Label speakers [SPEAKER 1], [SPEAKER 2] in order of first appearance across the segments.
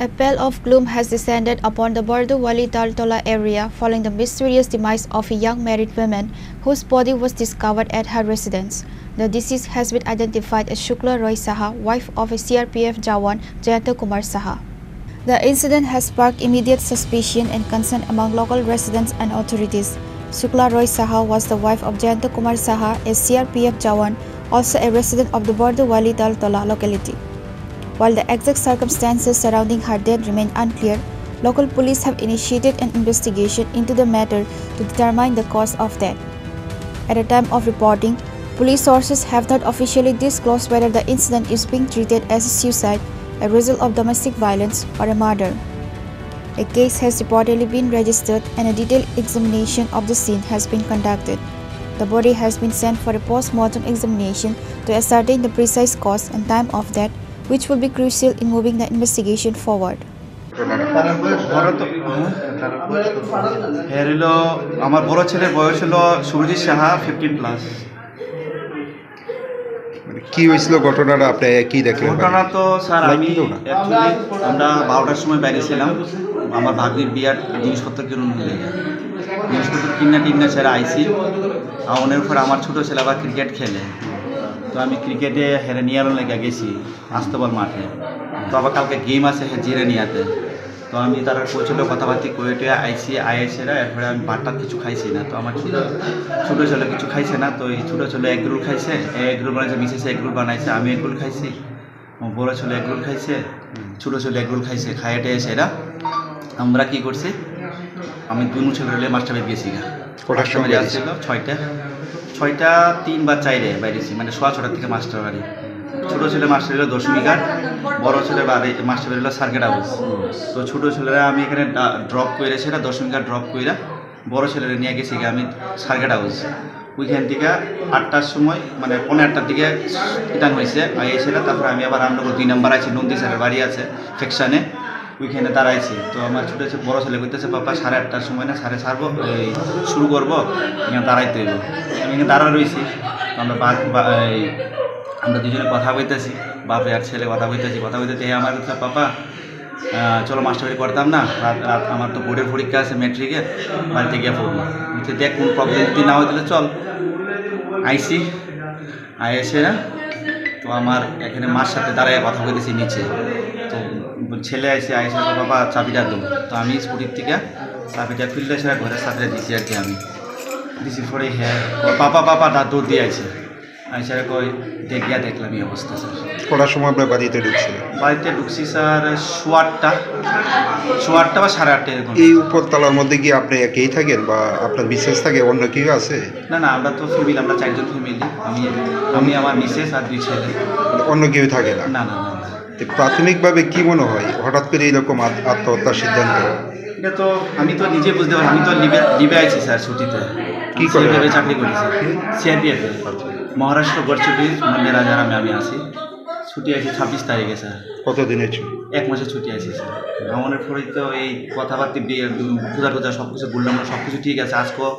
[SPEAKER 1] A pall of gloom has descended upon the Bardowali Taltola area following the mysterious demise of a young married woman whose body was discovered at her residence. The deceased has been identified as Shukla Roy Saha, wife of a CRPF Jawan Jayanta Kumar Saha. The incident has sparked immediate suspicion and concern among local residents and authorities. Shukla Roy Saha was the wife of Jayanta Kumar Saha, a CRPF Jawan, also a resident of the Bardowali Taltola locality. While the exact circumstances surrounding her death remain unclear, local police have initiated an investigation into the matter to determine the cause of death. At the time of reporting, police sources have not officially disclosed whether the incident is being treated as a suicide, a result of domestic violence, or a murder. A case has reportedly been registered and a detailed examination of the scene has been conducted. The body has been sent for a post-mortem examination to ascertain the precise cause and time of death, which will be crucial in moving the investigation forward.
[SPEAKER 2] আমার বড় ছেলের বয়স হলো সুরজিৎ সাহা 15+।
[SPEAKER 3] কি হয়েছিল ঘটনাটা আপনি কি দেখলেন?
[SPEAKER 2] ঘটনা তো স্যার আমি অ্যাকচুয়ালি আমরা 12টার সময় বাইরে ছিলাম আমার ভাগ্নির বিয়ার জিনিসপত্র কিনা সেরা আইসি আউনের পর আমার ছোটো ছেলে আবার ক্রিকেট খেলে, তো আমি ক্রিকেটে হেরে নিয়ে লেগে গেছি আস্তবল মাঠে। তো আবার কালকে গেম আছে জিরানিয়াতে, তো আমি তারা ছোটো কথাবার্তি কয়েটে আইসিরা এরপরে আমি ভাতটা কিছু খাইছি না। তো আমার ছোটো ছেলে কিছু খাইছে না, তো এই ছোটো ছেলে এগ রোল খাইছে, এগ রোল বানাইছে, মিসেস এগ রোল বানাইছে, আমি এগ রোল খাইছি, বড় ছেলে এগ রোল খাইছে, ছোটো ছেলে এগ রোল খাইছে। খাইটে সেরা আমরা কী করছি, আমি দুই ছেলে রেলে মাস্টার বের গেছি গা।
[SPEAKER 3] কটার সময়
[SPEAKER 2] আসছিল 6টা 3 বা 4 বাইরেছি, মানে 6:30 থেকে মাস্টার বাড়ি। ছোটো ছেলে মাস্টার এলো দশমিঘাট, বড় ছেলে বাড়ি মাস্টার বের হলো সার্কেট হাউস। তো ছোটো ছেলেরা আমি এখানে ড্রপ করে সেটা দশমিঘাট ড্রপ করে বড় ছেলেরা নিয়ে গেছি আমি সার্কেট হাউস। ওইখান থেকে 8টার সময় মানে 8:15টার দিকে রিটার্ন হয়েছে এসেরা। তারপরে আমি আবার রামনগর 2 নম্বর আছি, নন্দী স্যারের বাড়ি আছে ফেকশানে, ওইখানে দাঁড়াইছি। তো আমার ছোটো বড়ো ছেলে করতেছে পাপা 8:30টার সময় না 7:30 এই শুরু করবো, এখানে দাঁড়াইতে হইব। আমি এখানে দাঁড়া রয়েছি, আমরা দুজনে কথা বলতেছি, বাপে আর ছেলে কথা বলতেছি আমার কাছে পাপা চলো মাস্টারবাড়ি করতাম না, রাত আমার তো বোর্ডের পরীক্ষা আছে ম্যাট্রিকের, বাড়িতে গিয়ে পড়বো। দেখ কোন প্রবলেম যদি না হইতে চল আইসি এসে না। তো আমার এখানে মার সাথে দাঁড়ায় কথা বলতেছি নিচে, তো ছেলে আইসে বাবা চাবিটা দেবো। তো আমি স্কুটির থেকে চাবিটা ফিল্ডে সেরা ঘরে চাবিটা দিছি আর কি, আমি দিছি পরে হ্যাঁ পাপা দৌড় দিয়ে আছে আইসারে কই দেখলাম এই অবস্থা। স্যার
[SPEAKER 3] কটার সময় আপনার বাড়িতে
[SPEAKER 2] ঢুকছি স্যার 8:15 বা 8:30 এরকম।
[SPEAKER 3] এই উপরতলার মধ্যে কি আপনি একেই থাকেন বা আপনার মিসেস থাকে, অন্য কেউ আছে?
[SPEAKER 2] না আমরা তো ফ্যামিলি, আমরা 4 জন ফ্যামিলি, আমি আমার মিসেস আর 2 ছেলে,
[SPEAKER 3] অন্য কেউ থাকে না?
[SPEAKER 2] না।
[SPEAKER 3] প্রাথমিকভাবে কি মনে হয় হঠাৎ করে এইরকম আত্মহত্যার সিদ্ধান্ত?
[SPEAKER 2] এটা তো আমি তো নিজে বুঝতে পারি, আমি তো লিবে আছি স্যার ছুটিতে।
[SPEAKER 3] কি করে
[SPEAKER 2] চাকরি করেছি সিআরপিএফ মহারাষ্ট্র গড়ছুটি মেরাজার আমি আছি, ছুটি আছি 26 তারিখে স্যার।
[SPEAKER 3] কতদিনের ছুটি?
[SPEAKER 2] 1 মাসের ছুটি আছে স্যার। আমাদের পরে তো এই কথাবার্তা পূজা সব কিছু বললাম না, সব কিছু ঠিক আছে। আজকেও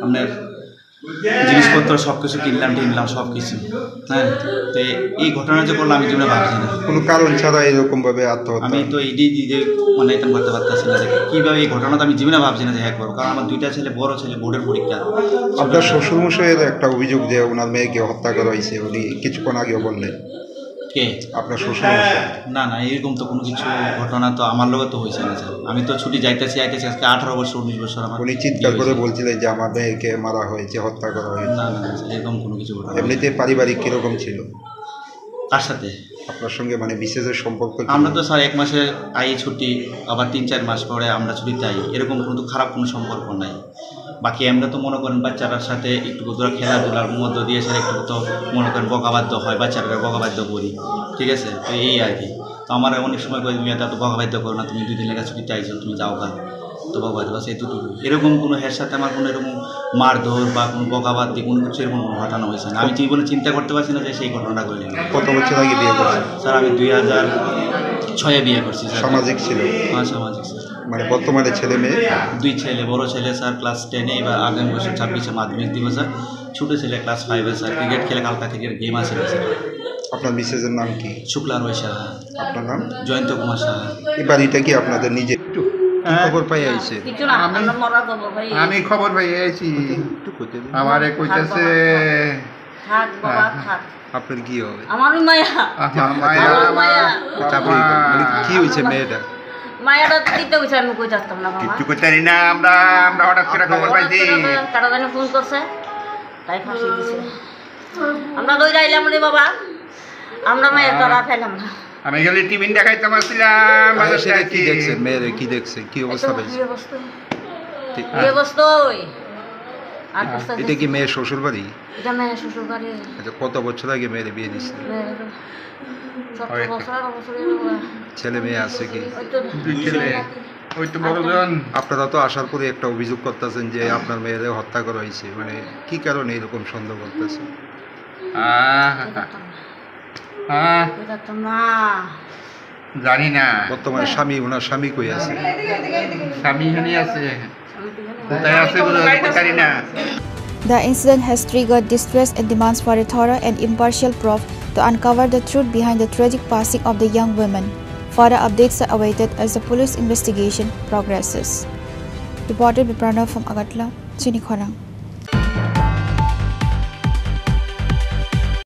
[SPEAKER 2] আপনার জিনিসপত্র সব কিছু কিনলাম সব কিছু, হ্যাঁ। তো এই ঘটনা যে করলাম আমি জীবনে ভাবছি না,
[SPEAKER 3] কোনো কারণ ছাড়া এরকমভাবে আত্মহত্যা।
[SPEAKER 2] আমি তো মানে এটা করতে পারতেছি না যে কীভাবে এই ঘটনাটা আমি জীবনে ভাবছি না যে হ্যাঁ করবো, কারণ আমার 2টা ছেলে, বড় ছেলে বোর্ডের পরীক্ষা।
[SPEAKER 3] আপনার শ্বশুরমশাইয়ের একটা অভিযোগ যে ওনার মেয়েকে হত্যা করা হয়েছে, উনি কিছুক্ষণ আগেও বললেন।
[SPEAKER 2] কে?
[SPEAKER 3] আপনার শ্বশুরমশাই?
[SPEAKER 2] না এরকম তো কোনো কিছু ঘটনা তো আমার লোক তো হয়েছে না স্যার। আমি তো ছুটি যাইতেছি আজকে 18 বছর 19 বছর আমার।
[SPEAKER 3] উনি চিৎকার করে বলছিলেন যে আমার মেয়েকে মারা হয়েছে, হত্যা করা হয়েছে।
[SPEAKER 2] না এরকম কোনো কিছু ঘটনা।
[SPEAKER 3] এমনিতে পারিবারিক কীরকম ছিল?
[SPEAKER 2] তার সাথে
[SPEAKER 3] আপনার সঙ্গে মানে বিশেষের সম্পর্ক?
[SPEAKER 2] আমরা তো স্যার 1 মাসে ছুটি, আবার 3-4 মাস পরে আমরা ছুটিতে এরকম কোনো খারাপ কোনো সম্পর্ক নাই। বাকি আমরা তো মনে করেন বাচ্চাটার সাথে একটু ধরো খেলাধুলার মধ্য দিয়ে সেটা একটু তো মনে করেন বকাবাধ্য হয়, বাচ্চারা বকাবাধ্য করি, ঠিক আছে। তো এই আর কি। তো আমার অনেক সময় করে তুমি এত বকাবাধ্য করো না, তুমি 2 দিন লেগে ছুটিতে আইছো, তুমি যাও গা, তো বকাবাধ্য বাস এতটুকু। এরকম কোনো এর সাথে আমার কোনো এরকম মারধর বা কোনো বকাবাদ্দি কোনো কিছু এরকম কোনো ঘটনা হয়েছে না। আমি জীবনে চিন্তা করতে পারছি না যে সেই ঘটনাটা করে।
[SPEAKER 3] কত বছর আগে বিয়ে করছেন?
[SPEAKER 2] স্যার আমি 2006-এ বিয়ে করছি স্যার।
[SPEAKER 3] সামাজিক ছিল?
[SPEAKER 2] হ্যাঁ সামাজিক স্যার।
[SPEAKER 3] মানে বর্তমানে ছেলে মেয়ে?
[SPEAKER 2] 2 ছেলে, বড় ছেলে স্যার ক্লাস 10-এ, এবার আগামী বছর 26-এ মাধ্যমিক দিব স্যার। ছোটো ছেলে ক্লাস 5-এ স্যার। ক্রিকেট খেলে কালকা থেকে গেম আছে স্যার।
[SPEAKER 3] আপনার মিসেসের নাম কি?
[SPEAKER 2] শুক্লা রয় সাহা।
[SPEAKER 3] আপনার নাম?
[SPEAKER 2] জয়ন্ত কুমার সাহা।
[SPEAKER 3] এই বাড়িটা কি আপনাদের নিজে? কি খবর পাই আইছে?
[SPEAKER 4] কিছু না, আমরা মরার খবর ভাই।
[SPEAKER 5] আমি খবর পাই আইছি,
[SPEAKER 3] একটু কইতে দিন।
[SPEAKER 5] আমারে কইতাছে
[SPEAKER 4] থাক বাবা থাক।
[SPEAKER 3] আপনার কি হবে?
[SPEAKER 4] আমারও মায়া,
[SPEAKER 5] মায়া
[SPEAKER 4] আমার মায়া।
[SPEAKER 3] তারপরে মানে কি হয়েছে মেয়েটা?
[SPEAKER 4] মায়াটা দিতে হয়েছে, আমি কই থাকতাম না বাবা।
[SPEAKER 5] কিচ্ছু করতে পারি না, আমরা হঠাৎ করে খবর পাইছি।
[SPEAKER 4] কারা জানি ফোন করছে, তাই ফাঁসি দিছে। আমরা দই যাইলাম রে বাবা, আমরা মায়ের ধরা ফেলাম না।
[SPEAKER 5] আমি গেলে টিফিন দেখাইতাম আসছিলাম,
[SPEAKER 3] সেটা কি দেখছেন? মেয়েরে কি দেখছেন? কি অবস্থা পাইছে?
[SPEAKER 4] এই অবস্থায় আর বুঝতে
[SPEAKER 3] এটা কি মেয়ের শ্বশুর বাড়ি?
[SPEAKER 4] এটা মেয়ের শ্বশুর বাড়ি।
[SPEAKER 3] আচ্ছা, কত বছর আগে মেয়েরে বিয়ে দিচ্ছে?
[SPEAKER 4] 17 বছর 18 বছরের
[SPEAKER 3] ছেলে মেয়ে আছে কি?
[SPEAKER 4] ওই তো
[SPEAKER 5] দুই ছেলে, ওই তো বড়জন।
[SPEAKER 3] আপনারা তো আসার পরে একটা অভিযোগ করতেছেন যে আপনার মেয়েরে হত্যা করা হয়েছে, মানে কি কারণে এরকম সন্দেহ করতেছে?
[SPEAKER 4] কই থাকতাম না।
[SPEAKER 5] জানি না,
[SPEAKER 3] বর্তমানে স্বামী, ওনার স্বামী কই আছে?
[SPEAKER 5] স্বামী এখানে আছে, কোথায় আছে বলতে পারি না।
[SPEAKER 1] The incident has triggered distress and demands for a thorough and impartial probe to uncover the truth behind the tragic passing of the young women. Further updates are awaited as the police investigation progresses. Reported by Pranav from Agatla, Chinikhorang.